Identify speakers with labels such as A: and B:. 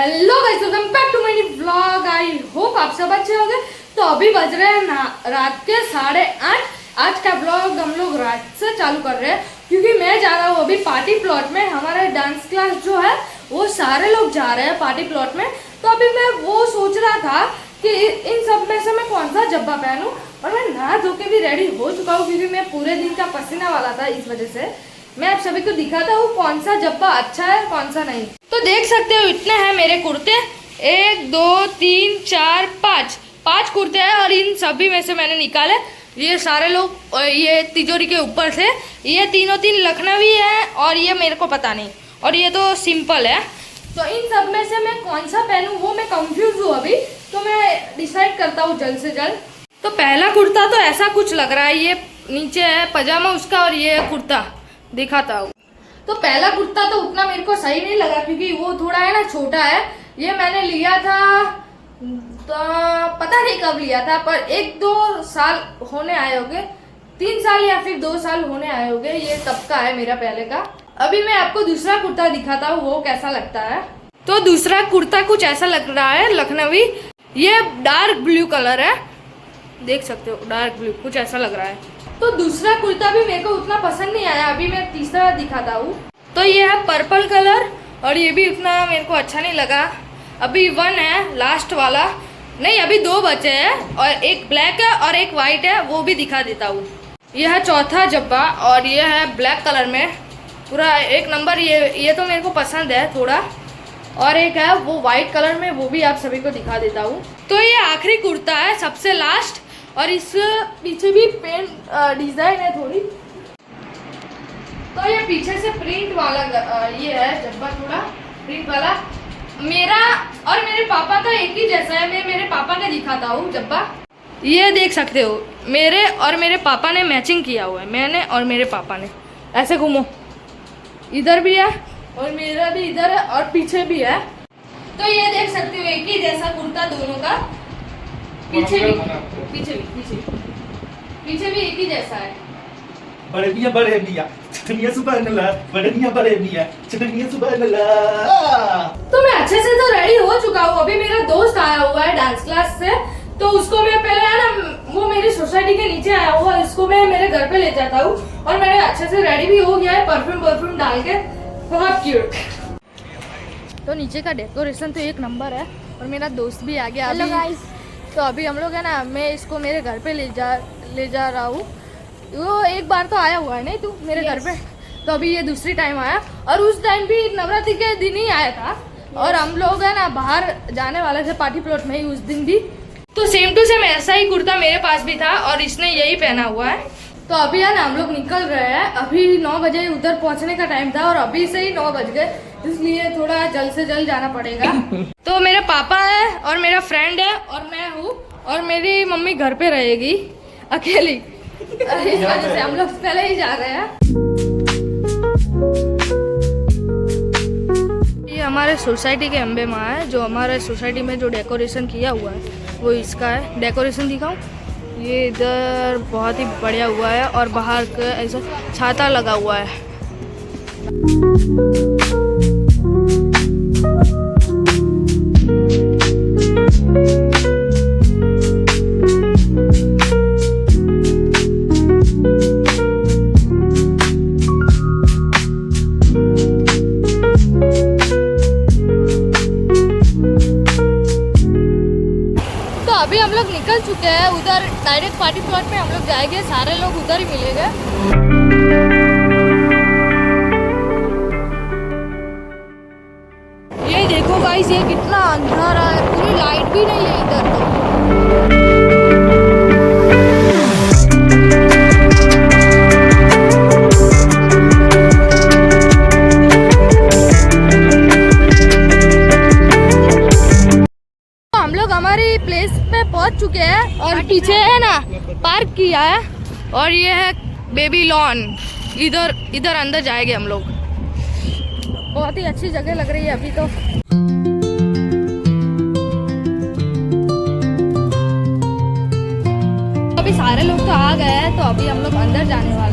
A: Hello guys, welcome back to my vlog. I hope आप सब अच्छे होंगे। तो अभी बज रहे हैं रात के 8:30। आज का व्लॉग हम लोग रात से चालू कर रहे हैं क्योंकि मैं जा रहा हूँ अभी पार्टी प्लॉट में। हमारे डांस क्लास जो है वो सारे लोग जा रहे हैं पार्टी प्लॉट में। तो अभी मैं वो सोच रहा था कि इन सब में से मैं कौन सा जब्बा पहनूं, और मैं नहा धो के भी रेडी हो चुका हूँ क्योंकि मैं पूरे दिन का पसीना वाला था। इस वजह से मैं आप सभी को दिखाता हूँ कौन सा जब्बा अच्छा है कौन सा नहीं। तो देख सकते हो इतने हैं मेरे कुर्ते, 1 2 3 4 5 कुर्ते हैं, और इन सभी में से मैंने निकाले ये सारे लोग। ये तिजोरी के ऊपर से ये तीन लखनवी है और ये मेरे को पता नहीं, और ये तो सिंपल है। तो इन सब में से मैं कौन सा पहनूं वो मैं कंफ्यूज हूँ अभी, तो मैं डिसाइड करता हूँ जल्द से जल्द। तो पहला कुर्ता तो ऐसा कुछ लग रहा है, ये नीचे है पजामा उसका और ये कुर्ता दिखाता हूँ। तो पहला कुर्ता तो उतना मेरे को सही नहीं लगा क्योंकि वो थोड़ा है ना छोटा है। ये मैंने लिया था तो पता नहीं कब लिया था, पर 1-2 साल होने आए होंगे, 3 साल या फिर 2 साल होने आए होंगे। ये तब का है मेरा पहले का। अभी मैं आपको दूसरा कुर्ता दिखाता हूँ वो कैसा लगता है। तो दूसरा कुर्ता कुछ ऐसा लग रहा है लखनवी, ये डार्क ब्लू कलर है, देख सकते हो डार्क ब्लू कुछ ऐसा लग रहा है। तो दूसरा कुर्ता भी मेरे को उतना पसंद नहीं आया। अभी मैं तीसरा दिखाता हूँ। तो ये है पर्पल कलर और ये भी उतना मेरे को अच्छा नहीं लगा। अभी 1 है लास्ट वाला, नहीं अभी 2 बचे हैं, और एक ब्लैक है और एक वाइट है, वो भी दिखा देता हूँ। यह है चौथा जब्बा और ये है ब्लैक कलर में पूरा 1 नंबर। ये तो मेरे को पसंद है थोड़ा, और एक है वो वाइट कलर में, वो भी आप सभी को दिखा देता हूँ। तो ये आखिरी कुर्ता है सबसे लास्ट, और इस पीछे भी पेंट डिजाइन है थोड़ी। तो ये पीछे से प्रिंट वाला ये है जब्बा, थोड़ा प्रिंट वाला। मेरा और मेरे पापा का एक ही जैसा है। मैं मेरे पापा का दिखाता हूँ जब्बा, ये देख सकते हो मेरे और मेरे पापा ने मैचिंग किया हुआ है, मैंने और मेरे पापा ने। ऐसे घूमो, इधर भी है और मेरा भी इधर है और पीछे भी है। तो ये देख सकते हो एक ही जैसा कुर्ता दोनों का, पीछे भी एक ही जैसा है।
B: बड़े मियां चटनियां सुबह नला, बड़े मियां चटनियां सुबह नला।
A: तो मैं अच्छे से तो रेडी हो चुका हूँ। अभी मेरा दोस्त आया हुआ है डांस क्लास से, तो उसको मैं पहले है ना वो मेरी सोसाइटी के नीचे आया हुआ है, उसको मैं मेरे घर पे ले जाता हूँ। और मैंने अच्छे से रेडी भी हो गया है, परफ्यूम डाल के, बहुत क्यूट। तो नीचे का डेकोरेशन तो 1 नंबर है, और मेरा दोस्त भी आ गया। Hello guys. तो अभी हम लोग है ना, मैं इसको मेरे घर पे ले जा रहा हूँ। वो एक बार तो आया हुआ है नहीं तू मेरे घर पे, तो अभी ये दूसरी टाइम आया, और उस टाइम भी नवरात्रि के दिन ही आया था। और हम लोग है ना बाहर जाने वाले थे पार्टी प्लॉट में ही उस दिन भी। तो सेम टू सेम ऐसा ही कुर्ता मेरे पास भी था और इसने यही पहना हुआ है। तो अभी है ना हम लोग निकल रहे हैं। अभी 9 बजे उधर पहुंचने का टाइम था और अभी से ही 9 बज गए, इसलिए थोड़ा जल्द से जल्द जाना पड़ेगा। तो मेरे पापा है और मेरा फ्रेंड है और मैं हूँ, और मेरी मम्मी घर पे रहेगी अकेली। इस वजह से हम लोग पहले ही जा रहे हैं। ये हमारे सोसाइटी के अम्बे माँ है, जो हमारे सोसाइटी में जो डेकोरेशन किया हुआ है वो इसका है। डेकोरेशन दिखाऊं, ये इधर बहुत ही बढ़िया हुआ है, और बाहर का ऐसा छाता लगा हुआ है। अभी हम लोग निकल चुके हैं उधर, डायरेक्ट पार्टी प्लॉट में हम लोग जाएंगे, सारे लोग उधर ही मिलेंगे। ये देखो गाइस, ये कितना अंधेरा है, पूरी लाइट भी नहीं है इधर तो। हमारी प्लेस पे पहुंच चुके हैं, और पीछे है ना पार्क किया है, और ये है बेबी लॉन। इधर अंदर जाएंगे हम लोग। बहुत ही अच्छी जगह लग रही है अभी तो। अभी सारे लोग तो आ गए हैं, तो अभी हम लोग अंदर जाने वाले हैं।